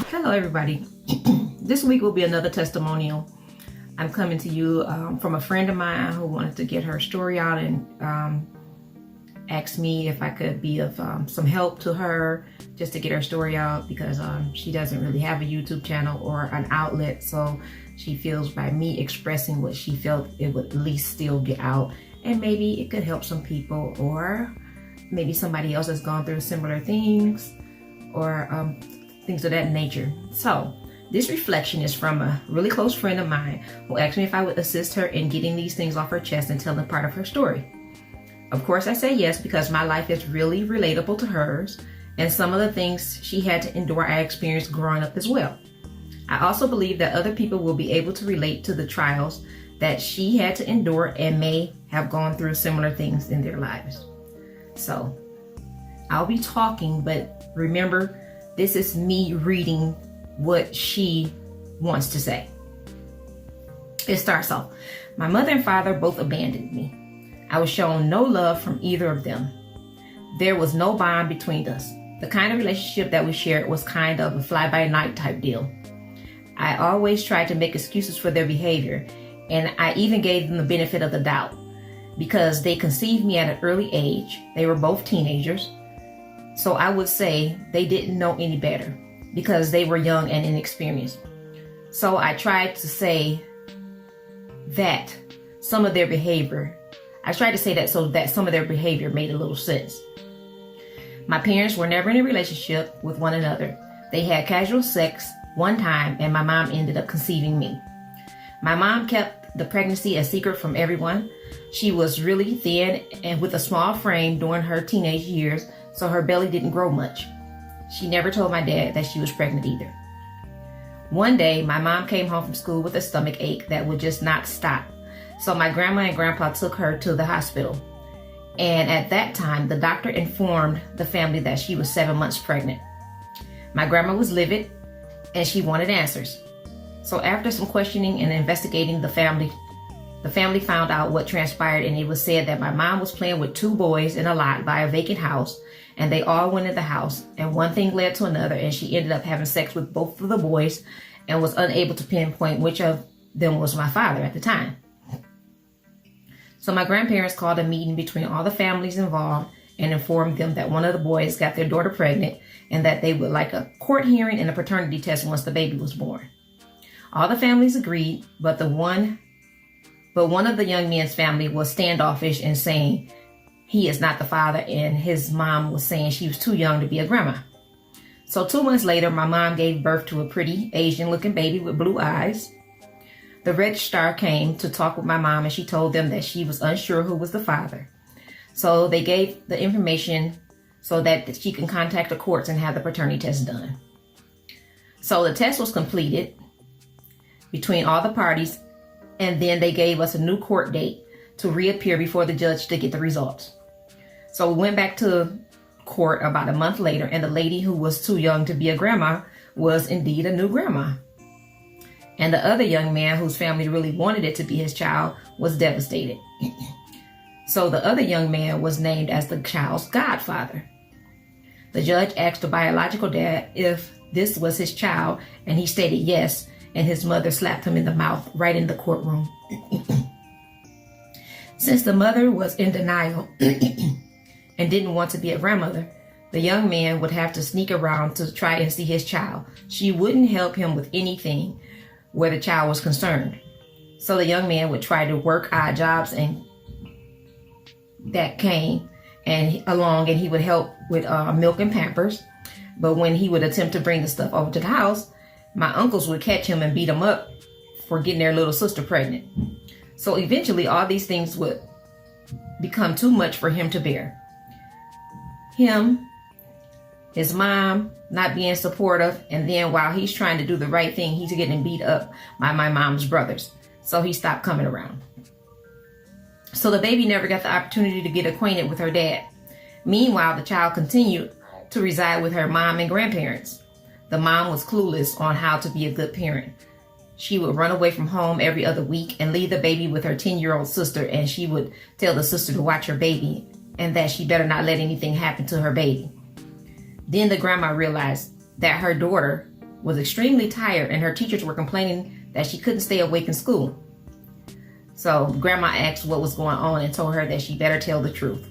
Hello everybody. This week will be another testimonial. I'm coming to you from a friend of mine who wanted to get her story out and asked me if I could be of some help to her just to get her story out, because she doesn't really have a YouTube channel or an outlet, so she feels by me expressing what she felt, it would at least still get out, and maybe it could help some people, or maybe somebody else has gone through similar things, or things of that nature. So this reflection is from a really close friend of mine who asked me if I would assist her in getting these things off her chest and telling part of her story. Of course I say yes, because my life is really relatable to hers, and some of the things she had to endure I experienced growing up as well. I also believe that other people will be able to relate to the trials that she had to endure and may have gone through similar things in their lives. So I'll be talking, but remember, this is me reading what she wants to say. It starts off, my mother and father both abandoned me. I was shown no love from either of them. There was no bond between us. The kind of relationship that we shared was kind of a fly-by-night type deal. I always tried to make excuses for their behavior, and I even gave them the benefit of the doubt, because they conceived me at an early age. They were both teenagers, so I would say they didn't know any better because they were young and inexperienced. So I tried to say that some of their behavior so that some of their behavior made a little sense. My parents were never in a relationship with one another. They had casual sex one time, and my mom ended up conceiving me. My mom kept the pregnancy a secret from everyone. She was really thin and with a small frame during her teenage years, so her belly didn't grow much. She never told my dad that she was pregnant either. One day, my mom came home from school with a stomach ache that would just not stop. So my grandma and grandpa took her to the hospital. And at that time, the doctor informed the family that she was 7 months pregnant. My grandma was livid and she wanted answers. So after some questioning and investigating the family found out what transpired, and it was said that my mom was playing with two boys in a lot by a vacant house, and they all went in the house, and one thing led to another, and she ended up having sex with both of the boys and was unable to pinpoint which of them was my father at the time. So my grandparents called a meeting between all the families involved and informed them that one of the boys got their daughter pregnant and that they would like a court hearing and a paternity test once the baby was born. All the families agreed, but one of the young men's family was standoffish and saying he is not the father, and his mom was saying she was too young to be a grandma. So 2 months later, my mom gave birth to a pretty Asian-looking baby with blue eyes. The registrar came to talk with my mom, and she told them that she was unsure who was the father. So they gave the information so that she can contact the courts and have the paternity test done. So the test was completed between all the parties, and then they gave us a new court date to reappear before the judge to get the results. So we went back to court about a month later, and the lady who was too young to be a grandma was indeed a new grandma. And the other young man whose family really wanted it to be his child was devastated. So the other young man was named as the child's godfather. The judge asked the biological dad if this was his child, and he stated yes, and his mother slapped him in the mouth right in the courtroom. Since the mother was in denial and didn't want to be a grandmother, the young man would have to sneak around to try and see his child. She wouldn't help him with anything where the child was concerned. So the young man would try to work odd jobs and that came along, and he would help with milk and Pampers. But when he would attempt to bring the stuff over to the house, my uncles would catch him and beat him up for getting their little sister pregnant. So eventually all these things would become too much for him to bear. Him, his mom not being supportive, and then while he's trying to do the right thing, he's getting beat up by my mom's brothers. So he stopped coming around. So the baby never got the opportunity to get acquainted with her dad. Meanwhile, the child continued to reside with her mom and grandparents. The mom was clueless on how to be a good parent. She would run away from home every other week and leave the baby with her 10-year-old sister, and she would tell the sister to watch her baby and that she better not let anything happen to her baby. Then the grandma realized that her daughter was extremely tired and her teachers were complaining that she couldn't stay awake in school. So grandma asked what was going on and told her that she better tell the truth.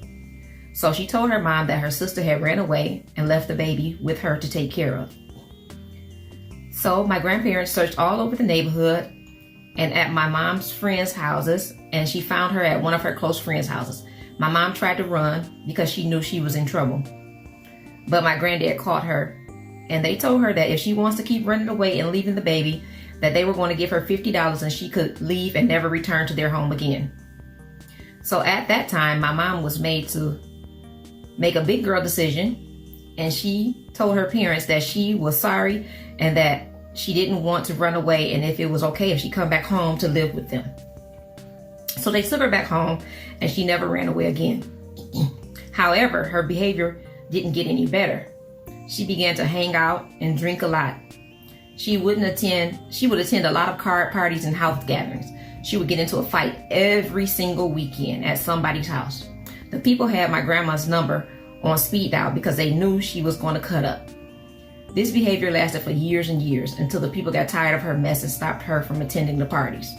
So she told her mom that her sister had ran away and left the baby with her to take care of. So my grandparents searched all over the neighborhood and at my mom's friends' houses, and she found her at one of her close friends' houses. My mom tried to run because she knew she was in trouble. But my granddad caught her, and they told her that if she wants to keep running away and leaving the baby, that they were going to give her $50 and she could leave and never return to their home again. So at that time, my mom was made to make a big girl decision, and she told her parents that she was sorry and that she didn't want to run away, and if it was okay if she come back home to live with them. So they took her back home and she never ran away again. However, her behavior didn't get any better. She began to hang out and drink a lot. She would attend a lot of card parties and house gatherings. She would get into a fight every single weekend at somebody's house. The people had my grandma's number on speed dial because they knew she was going to cut up. This behavior lasted for years and years until the people got tired of her mess and stopped her from attending the parties.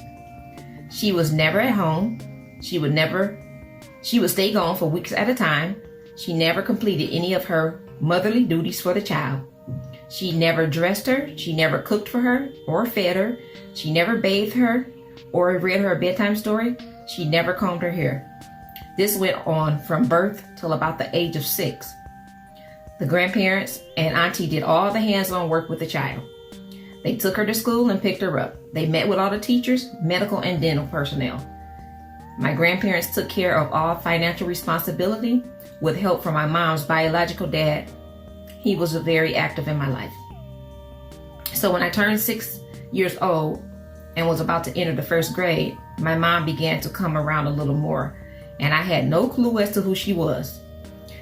She was never at home. She would stay gone for weeks at a time. She never completed any of her motherly duties for the child. She never dressed her. She never cooked for her or fed her. She never bathed her or read her a bedtime story. She never combed her hair. This went on from birth till about the age of 6. The grandparents and auntie did all the hands-on work with the child. They took her to school and picked her up. They met with all the teachers, medical and dental personnel. My grandparents took care of all financial responsibility with help from my mom's biological dad. He was very active in my life. So when I turned 6 years old and was about to enter the 1st grade, my mom began to come around a little more, and I had no clue as to who she was.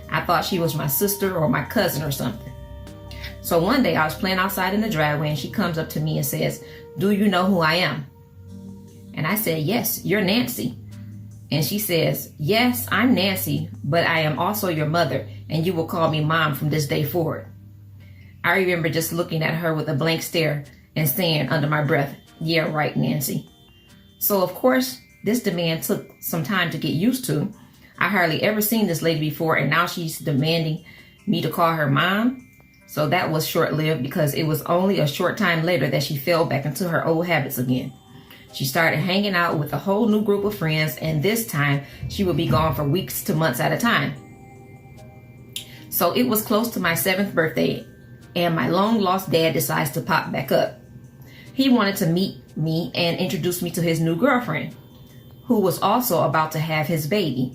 I thought she was my sister or my cousin or something. So one day I was playing outside in the driveway and she comes up to me and says, "Do you know who I am?" And I said, "Yes, you're Nancy." And she says, "Yes, I'm Nancy, but I am also your mother, and you will call me Mom from this day forward." I remember just looking at her with a blank stare and saying under my breath, "Yeah, right, Nancy." So of course, this demand took some time to get used to. I hardly ever seen this lady before, and now she's demanding me to call her Mom. So that was short-lived because it was only a short time later that she fell back into her old habits again. She started hanging out with a whole new group of friends, and this time she would be gone for weeks to months at a time. So it was close to my 7th birthday, and my long-lost dad decides to pop back up. He wanted to meet me and introduce me to his new girlfriend, who was also about to have his baby,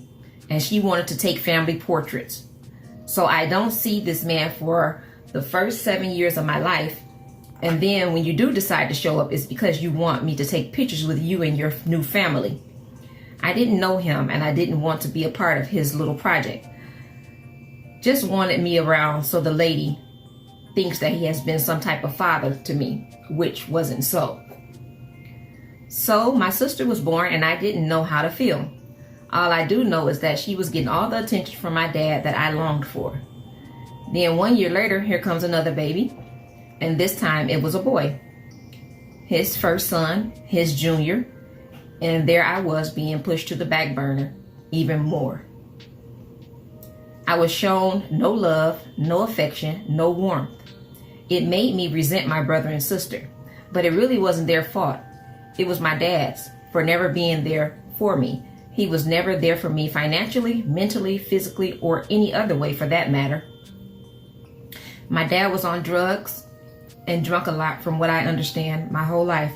and she wanted to take family portraits. So I don't see this man for the first 7 years of my life. And then when you do decide to show up, it's because you want me to take pictures with you and your new family. I didn't know him, and I didn't want to be a part of his little project. Just wanted me around so the lady thinks that he has been some type of father to me, which wasn't so. So my sister was born, and I didn't know how to feel. All I do know is that she was getting all the attention from my dad that I longed for. Then 1 year later, here comes another baby, and this time it was a boy. His first son, his junior, and there I was being pushed to the back burner even more. I was shown no love, no affection, no warmth. It made me resent my brother and sister, but it really wasn't their fault. It was my dad's for never being there for me. He was never there for me financially, mentally, physically, or any other way for that matter. My dad was on drugs and drunk a lot from what I understand my whole life.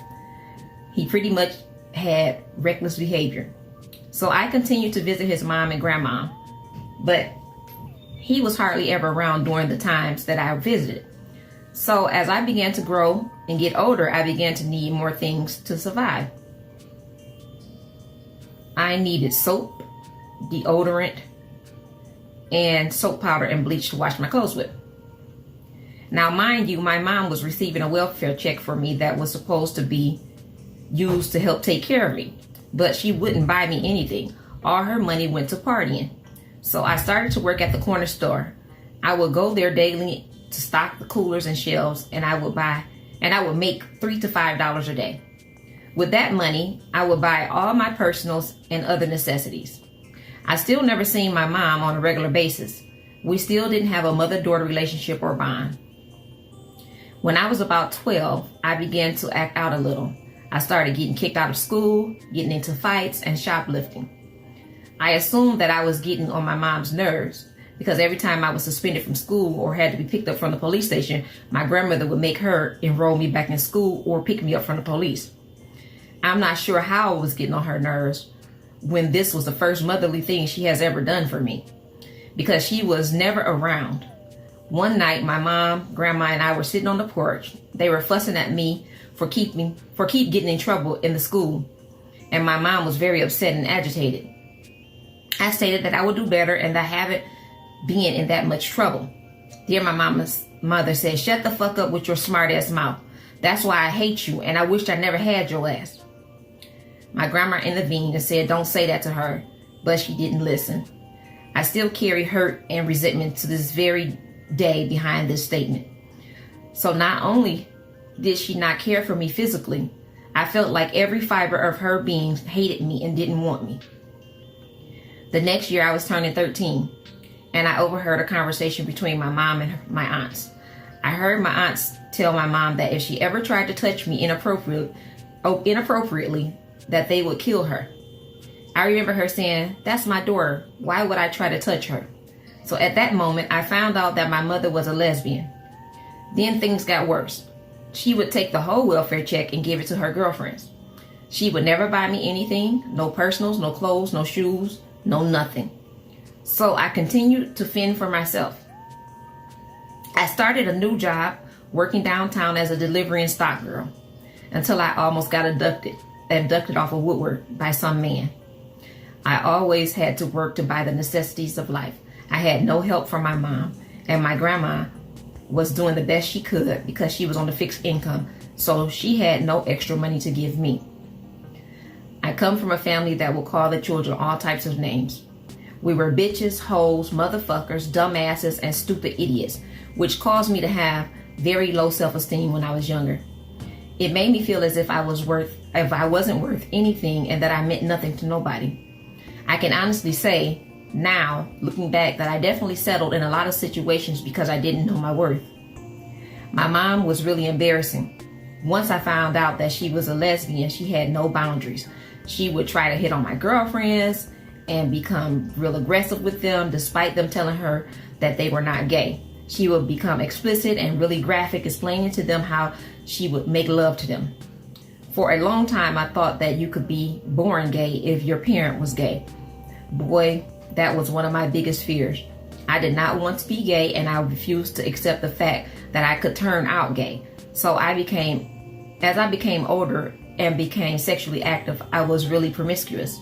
He pretty much had reckless behavior. So I continued to visit his mom and grandma, but he was hardly ever around during the times that I visited. So as I began to grow and get older, I began to need more things to survive. I needed soap, deodorant, and soap powder and bleach to wash my clothes with. Now, mind you, my mom was receiving a welfare check for me that was supposed to be used to help take care of me, but she wouldn't buy me anything. All her money went to partying. So I started to work at the corner store. I would go there daily to stock the coolers and shelves, and I would make $3 to $5 a day. With that money, I would buy all my personals and other necessities. I still never seen my mom on a regular basis. We still didn't have a mother-daughter relationship or bond. When I was about 12, I began to act out a little. I started getting kicked out of school, getting into fights, and shoplifting. I assumed that I was getting on my mom's nerves because every time I was suspended from school or had to be picked up from the police station, my grandmother would make her enroll me back in school or pick me up from the police. I'm not sure how I was getting on her nerves when this was the first motherly thing she has ever done for me, because she was never around. One night, my mom, grandma, and I were sitting on the porch. They were fussing at me for keep getting in trouble in the school, and my mom was very upset and agitated. I stated that I would do better and that I haven't been in that much trouble. Dear, my mama's mother said, "Shut the fuck up with your smart ass mouth. That's why I hate you, and I wished I never had your ass." My grandma intervened and said, "Don't say that to her," but she didn't listen. I still carry hurt and resentment to this very day behind this statement. So not only did she not care for me physically, I felt like every fiber of her being hated me and didn't want me. The next year I was turning 13, and I overheard a conversation between my mom and my aunts. I heard my aunts tell my mom that if she ever tried to touch me inappropriately, that they would kill her. I remember her saying, "That's my daughter. Why would I try to touch her?" So at that moment, I found out that my mother was a lesbian. Then things got worse. She would take the whole welfare check and give it to her girlfriends. She would never buy me anything, no personals, no clothes, no shoes, no nothing. So I continued to fend for myself. I started a new job working downtown as a delivery and stock girl until I almost got abducted off of Woodward by some man. I always had to work to buy the necessities of life. I had no help from my mom, and my grandma was doing the best she could because she was on a fixed income, so she had no extra money to give me. I come from a family that will call the children all types of names. We were bitches, hoes, motherfuckers, dumbasses, and stupid idiots, which caused me to have very low self-esteem when I was younger. It made me feel as if I wasn't worth anything and that I meant nothing to nobody. I can honestly say now, looking back, that I definitely settled in a lot of situations because I didn't know my worth. My mom was really embarrassing. Once I found out that she was a lesbian, she had no boundaries. She would try to hit on my girlfriends and become real aggressive with them despite them telling her that they were not gay. She would become explicit and really graphic, explaining to them how she would make love to them. For a long time, I thought that you could be born gay if your parent was gay. Boy, that was one of my biggest fears. I did not want to be gay, and I refused to accept the fact that I could turn out gay. So as I became older and became sexually active, I was really promiscuous.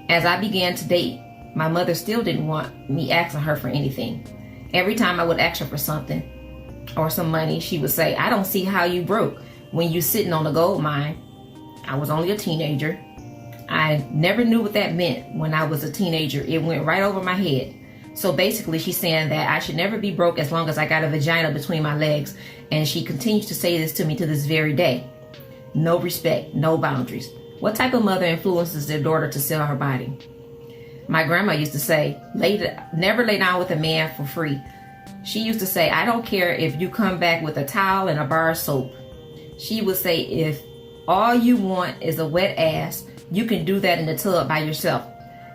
As I began to date, my mother still didn't want me asking her for anything. Every time I would ask her for something or some money, she would say, "I don't see how you broke when you sitting on a gold mine." I was only a teenager. I never knew what that meant when I was a teenager. It went right over my head. So basically, she's saying that I should never be broke as long as I got a vagina between my legs. And she continues to say this to me to this very day. No respect, no boundaries. What type of mother influences their daughter to sell her body? My grandma used to say, never lay down with a man for free. She used to say, "I don't care if you come back with a towel and a bar of soap." She would say, "If all you want is a wet ass, you can do that in the tub by yourself.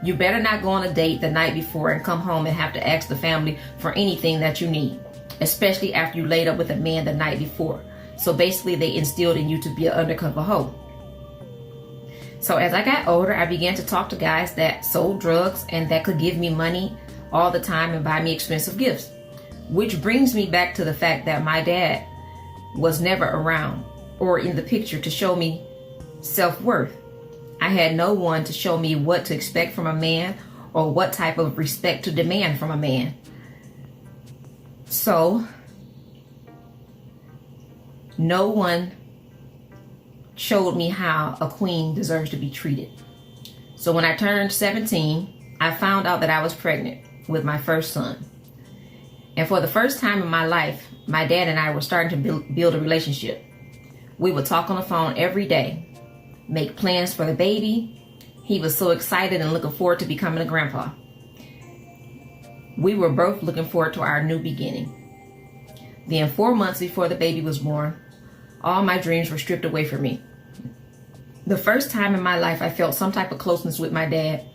You better not go on a date the night before and come home and have to ask the family for anything that you need, especially after you laid up with a man the night before." So basically, they instilled in you to be an undercover hoe. So as I got older, I began to talk to guys that sold drugs and that could give me money all the time and buy me expensive gifts. Which brings me back to the fact that my dad was never around or in the picture to show me self-worth. I had no one to show me what to expect from a man or what type of respect to demand from a man. So No one showed me how a queen deserves to be treated. So when I turned 17, I found out that I was pregnant with my first son. And for the first time in my life, my dad and I were starting to build a relationship. We would talk on the phone every day, make plans for the baby. He was so excited and looking forward to becoming a grandpa. We were both looking forward to our new beginning. Then 4 months before the baby was born, all my dreams were stripped away from me. The first time in my life I felt some type of closeness with my dad,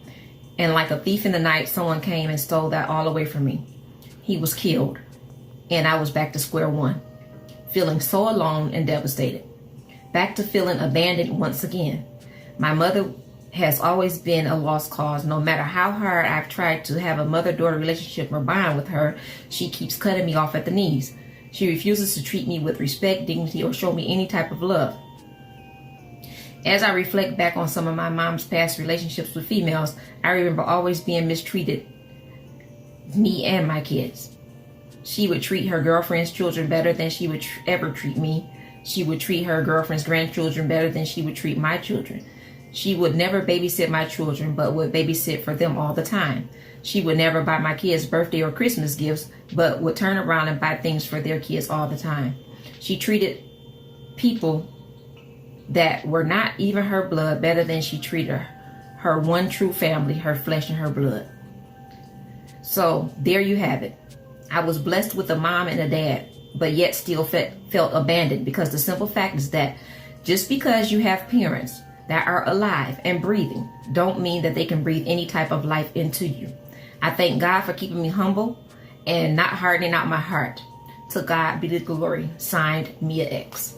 and like a thief in the night, someone came and stole that all away from me. He was killed, and I was back to square one, feeling so alone and devastated. Back to feeling abandoned once again. My mother has always been a lost cause. No matter how hard I've tried to have a mother-daughter relationship or bond with her, she keeps cutting me off at the knees. She refuses to treat me with respect, dignity, or show me any type of love. As I reflect back on some of my mom's past relationships with females, I remember always being mistreated, me and my kids. She would treat her girlfriend's children better than she would ever treat me. She would treat her girlfriend's grandchildren better than she would treat my children. She would never babysit my children, but would babysit for them all the time. She would never buy my kids birthday or Christmas gifts, but would turn around and buy things for their kids all the time. She treated people that were not even her blood better than she treated her one true family, her flesh and her blood. So there you have it. I was blessed with a mom and a dad, but yet still felt abandoned, because the simple fact is that just because you have parents that are alive and breathing don't mean that they can breathe any type of life into you. I thank God for keeping me humble and not hardening out my heart. To God be the glory. Signed, Mia X.